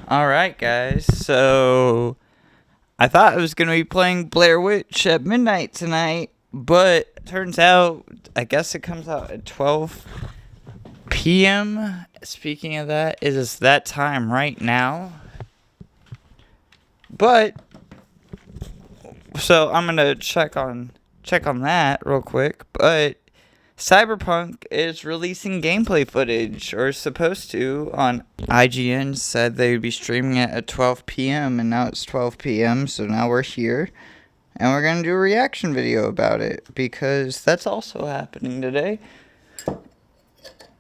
Alright, guys, so I thought I was going to be playing Blair Witch at midnight tonight, but turns out, I guess it comes out at 12 p.m. Speaking of that, it is that time right now. But, so I'm going to check on that real quick, but Cyberpunk is releasing gameplay footage, or is supposed to, on IGN said they would be streaming it at 12 p.m. and now it's 12 p.m. so now we're here and we're going to do a reaction video about it because that's also happening today.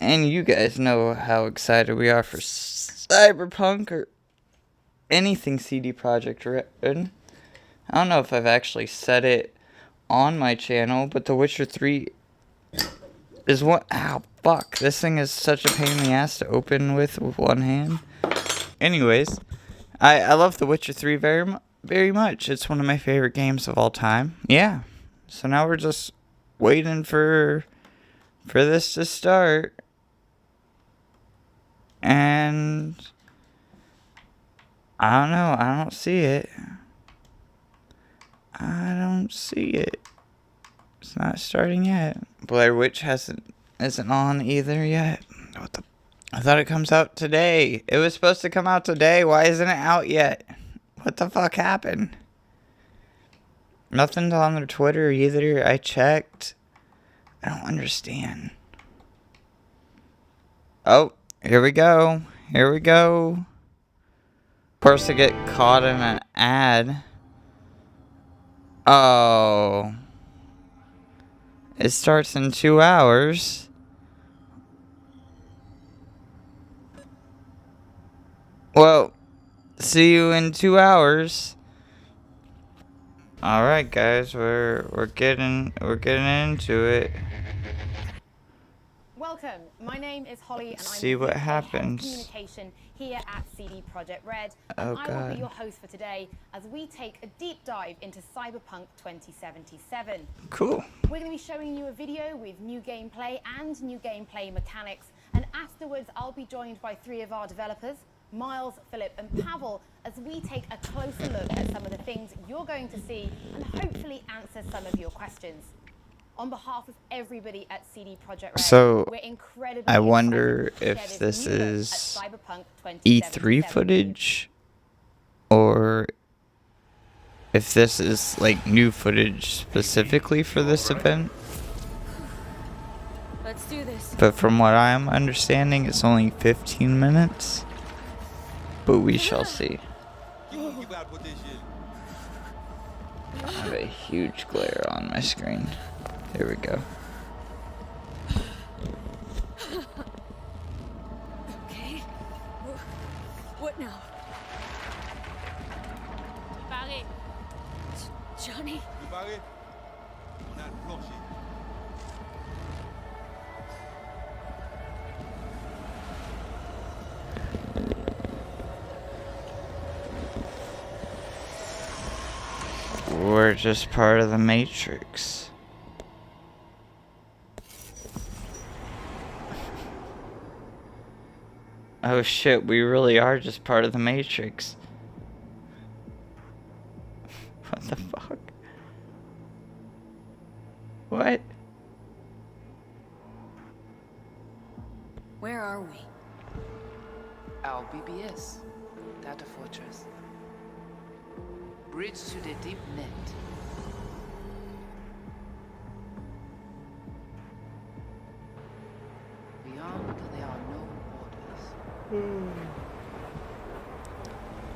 And you guys know how excited we are for Cyberpunk or anything CD Projekt Red. I don't know if I've actually said it on my channel, but The Witcher 3 is what. Ow, fuck. This thing is such a pain in the ass to open with one hand. Anyways, I love The Witcher 3 very much. It's one of my favorite games of all time. Yeah. So now we're just waiting for this to start. And I don't know. I don't see it. It's not starting yet. Blair Witch isn't on either yet. I thought it comes out today. It was supposed to come out today. Why isn't it out yet? What the fuck happened? Nothing's on their Twitter either. I checked. I don't understand. Oh, here we go. Of course I get caught in an ad. Oh. It starts in 2 hours. Well, see you in 2 hours. All right, guys, we're getting into it. Welcome. My name is Holly, and See I'm what the happens. Head of Communication here at CD Projekt Red. Oh, I will God. be your host for today as we take a deep dive into Cyberpunk 2077. Cool. We're going to be showing you a video with new gameplay and new gameplay mechanics, and afterwards I'll be joined by 3 of our developers, Miles, Philip and Pavel, as we take a closer look at some of the things you're going to see and hopefully answer some of your questions. On behalf of everybody at CD Projekt Red, So, we're incredibly I wonder excited to if share this new look at is Cyberpunk E3 2077. footage, or if this is like new footage specifically for this event. Let's do this. But from what I'm understanding, it's only 15 minutes. But we shall see. I have a huge glare on my screen. There we go. Okay. What now? Barry. Johnny. We're just part of the Matrix. Oh shit, we really are just part of the Matrix. What the fuck? What? Where are we? Our BBS, Data Fortress. Bridge to the deep net. Beyond, there are no borders.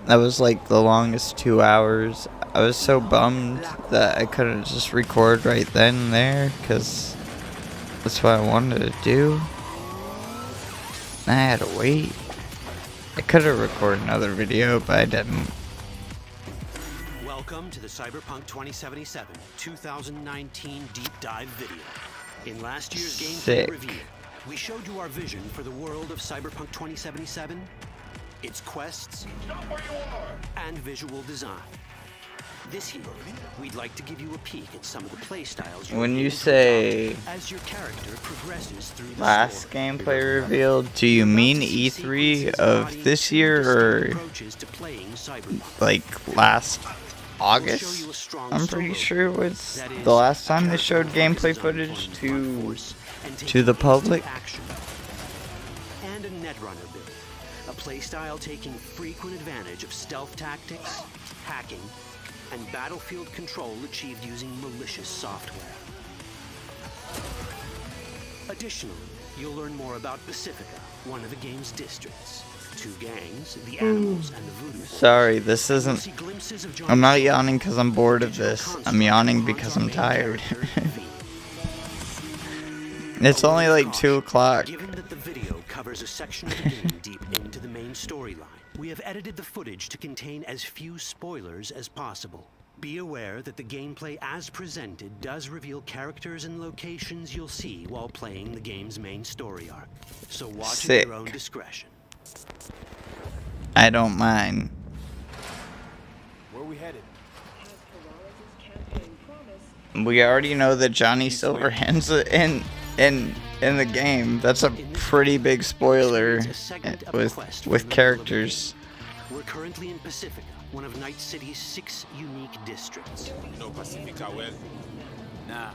That was like the longest 2 hours. I was so bummed that I couldn't just record right then and there, because that's what I wanted to do. I had to wait. I could have recorded another video, but I didn't. Welcome to the Cyberpunk 2077 2019 deep dive video. In last year's Sick. gameplay review, we showed you our vision for the world of Cyberpunk 2077, its quests, and visual design. This year, we'd like to give you a peek at some of the playstyles. When you say as your character progresses through the last story. gameplay reveal, do you mean E3 of this year or Approaches to playing Cyberpunk. like last August? I'm pretty sure it was the last time they showed gameplay footage to the public. And a Netrunner build, a playstyle taking frequent advantage of stealth tactics, hacking, and battlefield control achieved using malicious software. Additionally, you'll learn more about Pacifica, one of the game's districts. Two gangs, the Animals and the Voodoo Boys. Sorry, this You'll isn't. see glimpses of I'm not Johnny yawning because I'm bored of digital this. construct I'm yawning that because haunts I'm our main tired. character, V. It's only like 2 o'clock. Given that the video covers a section of the game deep into the main storyline, we have edited the footage to contain as few spoilers as possible. Be aware that the gameplay as presented does reveal characters and locations you'll see while playing the game's main story arc. So watch Sick. at your own discretion. I don't mind. Where are we headed? We already know that Johnny Silverhand's in the game. That's a pretty big spoiler Experience a segment of a quest from with the middle of the characters. game. We're currently in Pacifica, one of Night City's 6 unique districts. No Pacifica well. Nah.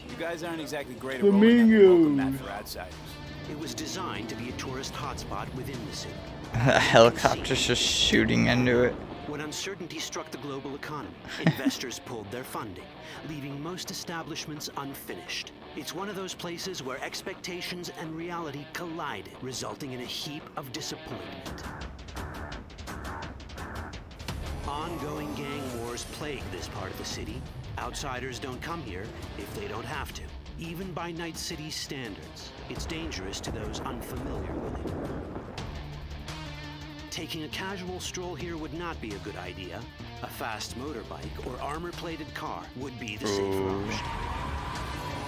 You guys aren't exactly great at rolling out the welcome mat for outsiders. It was designed to be a tourist hotspot within the city. A helicopter's just shooting into it. When uncertainty struck the global economy, investors pulled their funding, leaving most establishments unfinished. It's one of those places where expectations and reality collided, resulting in a heap of disappointment. Ongoing gang wars plague this part of the city. Outsiders don't come here if they don't have to. Even by Night City's standards, it's dangerous to those unfamiliar with it. Taking a casual stroll here would not be a good idea. A fast motorbike or armor-plated car would be the safer option.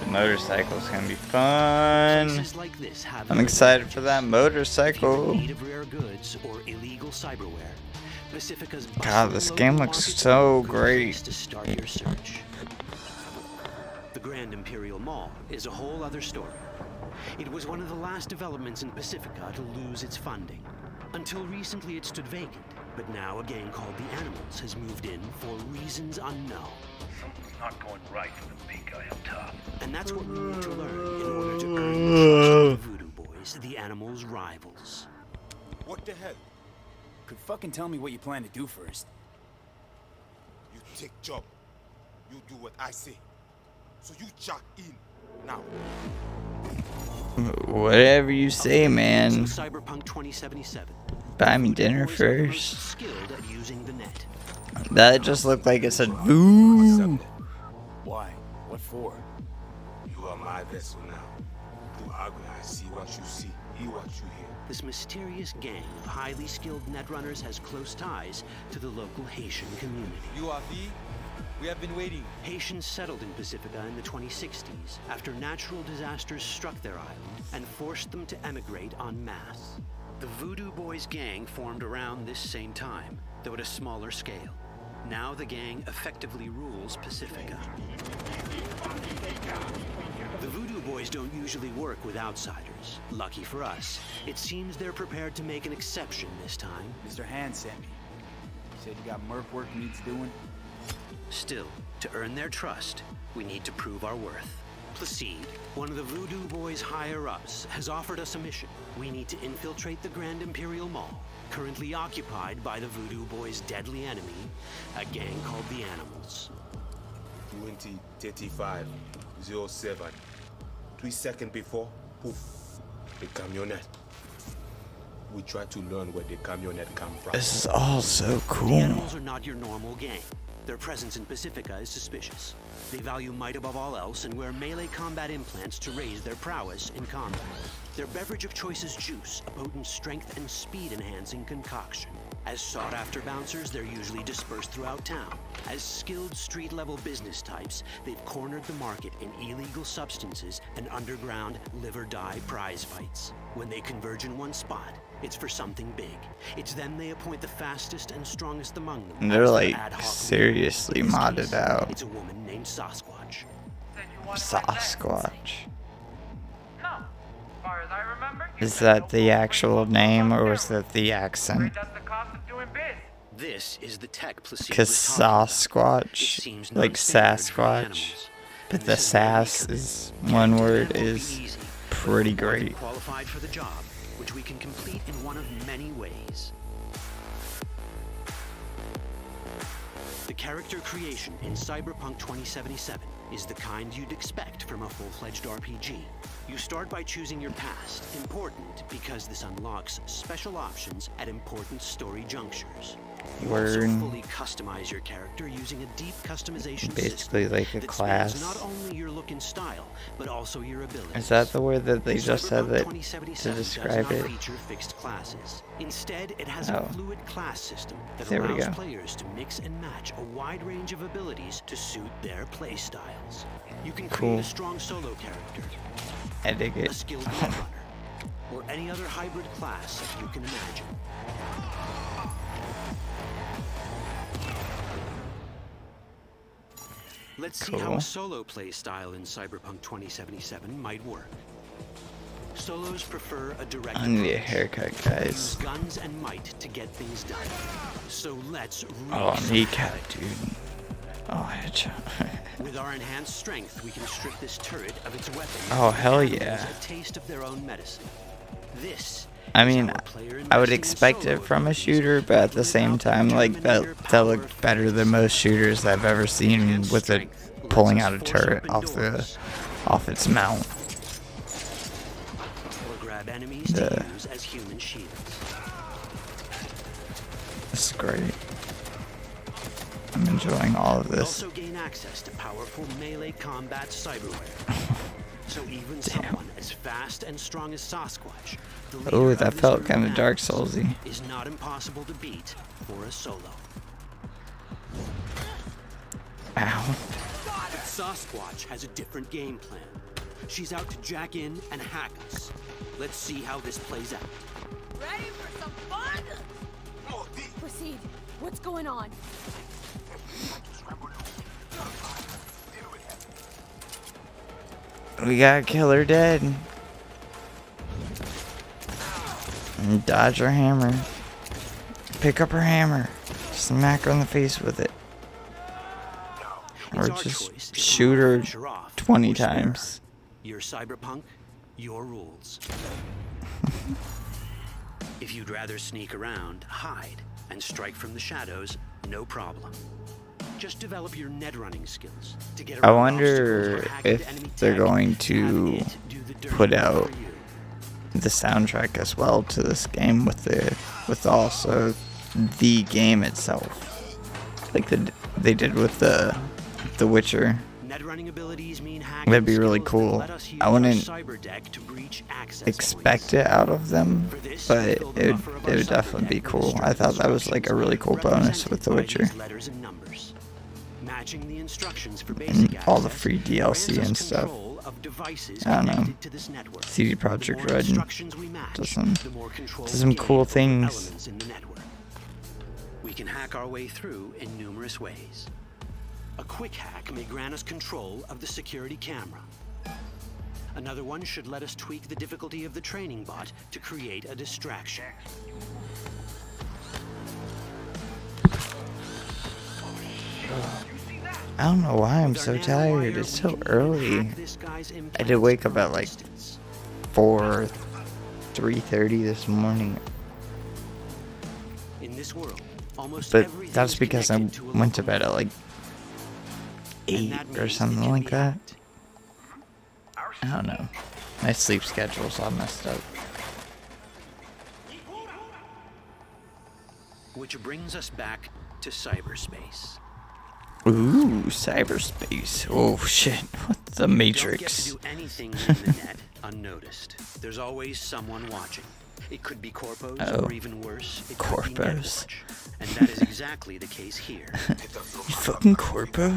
The motorcycle's gonna be fun. Places like this have I'm excited for that If you're in motorcycle. need of rare goods or illegal cyberware, Pacifica's God, this bustling game local looks market so could be the great. place to start your search. The Grand Imperial Mall is a whole other story. It was one of the last developments in Pacifica to lose its funding. Until recently it stood vacant, but now a gang called the Animals has moved in for reasons unknown. Something's not going right for the big guy up top. And that's what we need to learn in order to earn the trust of the Voodoo Boys, the Animals' rivals. What the hell? Could fucking tell me what you plan to do first. You take job. You do what I say. So you jack in now. Whatever you say, man. Cyberpunk 2077. Buy me dinner Boys are the most first. skilled at using the net. That just looked like it said "Voo." Why? What for? You are my vessel now. Do ugly. I see what you see. Hear what you hear. This mysterious gang of highly skilled netrunners has close ties to the local Haitian community. You are V? We have been waiting. Haitians settled in Pacifica in the 2060s after natural disasters struck their island and forced them to emigrate en masse. The Voodoo Boys gang formed around this same time, though at a smaller scale. Now the gang effectively rules Pacifica. The Voodoo Boys don't usually work with outsiders. Lucky for us, it seems they're prepared to make an exception this time. Mr. Hand sent me. He said you got merc work needs doing. Still, to earn their trust, we need to prove our worth. Placide, one of the Voodoo Boys' higher-ups, has offered us a mission. We need to infiltrate the Grand Imperial Mall, currently occupied by the Voodoo Boys' deadly enemy, a gang called the Animals. 2035 07. 3 seconds before, poof, the camionette. We try to learn where the camionette come from. This is all so The cool. Animals are not your normal gang. Their presence in Pacifica is suspicious. They value might above all else and wear melee combat implants to raise their prowess in combat. Their beverage of choice is juice, a potent strength and speed-enhancing concoction. As sought-after bouncers, they're usually dispersed throughout town. As skilled street-level business types, they've cornered the market in illegal substances and underground live-or-die prize fights. When they converge in one spot, It's for something big. It's then they appoint the fastest and strongest among them. And they're as their like ad hoc seriously leader. In this modded case, out. It's a woman named Sasquatch. Sasquatch. No. As far as I remember, Is that the actual name or was that the accent? that's the cost of doing biz. This is the tech Placido Because was talking about. It Sasquatch, seems like non-standard for Sasquatch, animals. but And the this is where we sass come in. is one word Character development is won't be easy, but pretty we're more than great. qualified for the job, which we can complete in one of many ways. The character creation in Cyberpunk 2077 is the kind you'd expect from a full-fledged RPG. You start by choosing your past, important because this unlocks special options at important story junctures. You also Word. fully customize your character using a deep customization Basically system like a that spans class. not only your look and style, but also your abilities. Is that the word that they just said Cyberpunk that 2077 to describe does it? not feature fixed classes. Instead, it has Oh. a fluid class system that There we allows go. players to mix and match a wide range of abilities to suit their play styles. You can create Cool. a strong solo character, I dig a it. skilled netrunner, or any other hybrid class that you can imagine. Let's see how Cool. a solo play style in Cyberpunk 2077 might work. Solos prefer a direct I need a approach. haircut, Use guys. guns and might to get things done. So let's Oh, race. kneecap, dude. Oh, headshot. With our enhanced strength, we can strip this turret of its weapons. Oh, hell and give yeah. a taste of their own medicine. This I is mean, how a player I would investing in expect solo it from a abilities shooter, but at the same without time, like Terminator that power looked better than most shooters I've ever seen Enhanced with it strength lets pulling us out a force turret open off doors its mount. or grab enemies to The- use as human shields. This is great. I'm enjoying all of We this. also gain access to powerful melee combat cyberware. So even someone as fast and strong as Sasquatch, the leader Oh, of that this felt group kind of Dark animals, Soulsy. is not impossible to beat for a solo. Ow. But Sasquatch has a different game plan. She's out to jack in and hack us. Let's see how this plays out. Ready for some fun? Proceed. What's going on? We got a killer dead. And dodge her hammer. Pick up her hammer. Smack her in the face with it. Or It's our just choice if we shoot wanna her finish her off 20 or spare her. times. Your Cyberpunk, your rules. If you'd rather sneak around, hide, and strike from the shadows, no problem. Just develop your net running skills to get I around wonder obstacles or hack into if enemy they're tech going and to have it do the dirty put work out for you. the soundtrack as well to this game with also the game itself, like they did with the Witcher. Net running abilities mean hacking That'd be really skills that cool. let us use I our wouldn't cyber deck to breach access expect points. it out of them, For this, but we it fill the buffer of our would cyber definitely be deck with cool. I thought that was like a really cool bonus with The represented by Witcher. these letters and numbers. Matching the instructions for And basic all the access free DLC grants us and stuff. control of devices I don't know. connected to this network. CD The Projekt more Red instructions we match, does some the more control some we cool gain over things. elements in the network. We can hack our way through in numerous ways. A quick hack may grant us control of the security camera. Another one should let us tweak the difficulty of the training bot to create a distraction. I don't know why I'm so tired. It's so early. I did wake up at like 3:30 this morning. In this world, almost But everything that's is because I connected to a went to local bed at like and 8 that or means it something can like be that. hacked. I don't know. My sleep schedule's all messed up. Which brings us back to cyberspace. Ooh, cyberspace. Oh shit. What the Matrix? You don't get to do anything in the net unnoticed. There's always someone watching. It could be corpos, Oh. or even worse, it Corpos. could be Netwatch. And that is exactly the case here. You fucking corpo?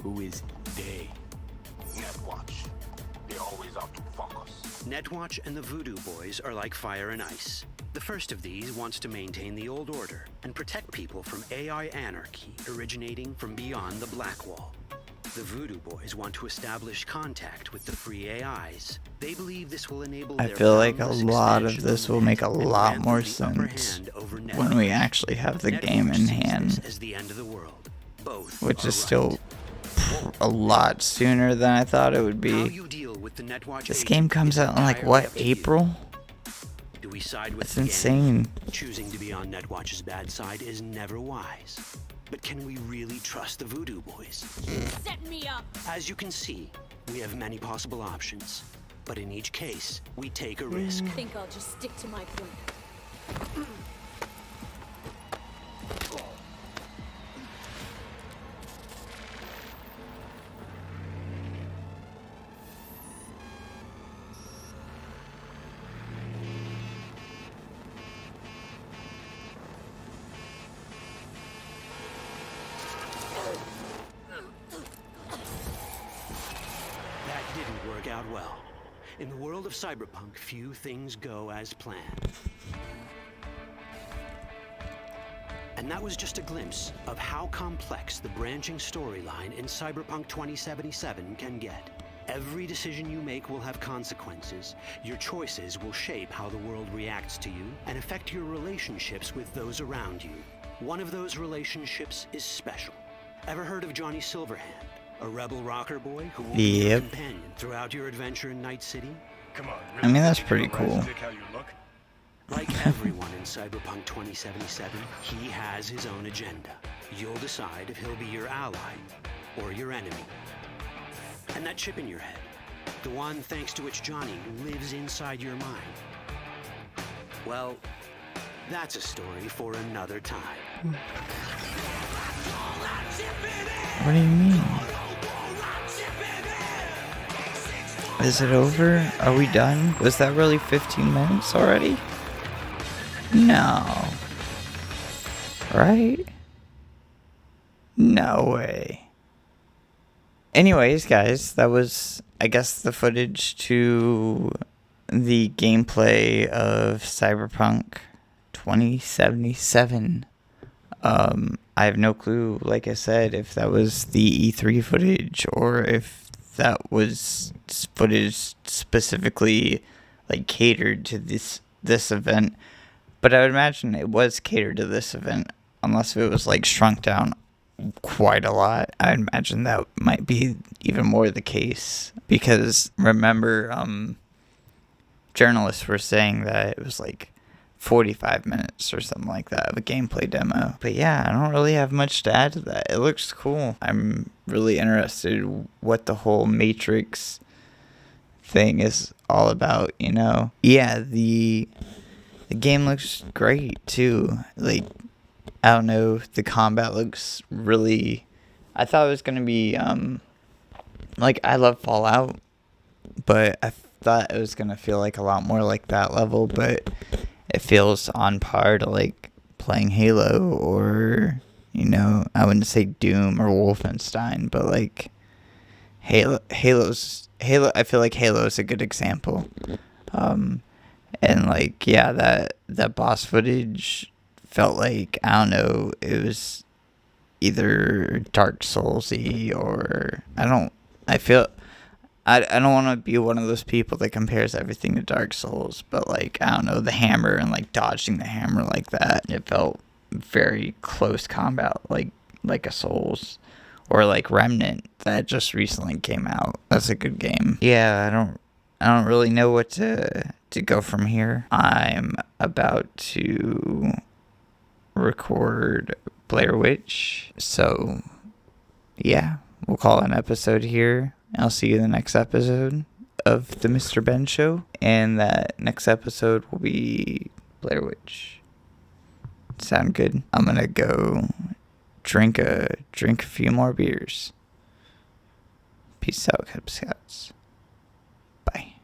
Who is they? Netwatch. They're always out to fuck us. Netwatch and the Voodoo Boys are like fire and ice. The first of these wants to maintain the old order and protect people from AI anarchy originating from beyond the Black Wall. The Voodoo Boys want to establish contact with the free AIs. They believe this will enable I their feel like a boundless lot of expansion this will make a and lot grant more them the upper sense hand over when we Netwatch. actually have the game Netwatch in sees hand, this as the end of the world. Both which are is still right. a lot sooner than I thought it would How be. you deal with the Netwatch This agent game comes is out in like entirely what, up to you. April? Do we side with That's the game? insane. Choosing to be on Netwatch's bad side is never wise. But can we really trust the Voodoo Boys? Set me up. As you can see, we have many possible options. But in each case, we take a risk. I think I'll just stick to my plan. That didn't work out well. In the world of Cyberpunk, few things go as planned. And that was just a glimpse of how complex the branching storyline in Cyberpunk 2077 can get. Every decision you make will have consequences. Your choices will shape how the world reacts to you and affect your relationships with those around you. One of those relationships is special. Ever heard of Johnny Silverhand, a rebel rocker boy who will be your Yep. companion throughout your adventure in Night City? Come on, I mean, that's think pretty you know cool. Dick how you look? Like everyone in Cyberpunk 2077, he has his own agenda. You'll decide if he'll be your ally or your enemy. And that chip in your head, the one thanks to which Johnny lives inside your mind. Well, that's a story for another time. What do you mean? Is it over? Are we done? Was that really 15 minutes already? No. Right? No way. Anyways, guys, that was, I guess, the footage to the gameplay of Cyberpunk 2077. I have no clue, like I said, if that was the E3 footage or if that was footage specifically like catered to this event. But I would imagine it was catered to this event, unless it was like shrunk down quite a lot. I'd imagine that might be even more the case, because remember, journalists were saying that it was like 45 minutes or something like that of a gameplay demo. But yeah, I don't really have much to add to that. It looks cool. I'm really interested what the whole Matrix thing is all about, you know? Yeah, the game looks great too. Like, I don't know, the combat looks really, I thought it was gonna be like, I love Fallout, but I thought it was gonna feel like a lot more like that level, but it feels on par to like playing Halo, or, you know, I wouldn't say Doom or Wolfenstein, but like Halo. I feel like Halo is a good example. And like, yeah, that boss footage felt like, I don't know, it was either Dark Souls-y, or I don't want to be one of those people that compares everything to Dark Souls, but like, I don't know, the hammer and like dodging the hammer like that, it felt very close combat, like a Souls, or like Remnant that just recently came out. That's a good game. Yeah, I don't really know what to go from here. I'm about to record Blair Witch, so yeah, we'll call it an episode here. I'll see you in the next episode of the Mr. Ben Show, and that next episode will be Blair Witch. Sound good? I'm gonna go drink a few more beers. Peace out, Cub Scouts. Bye.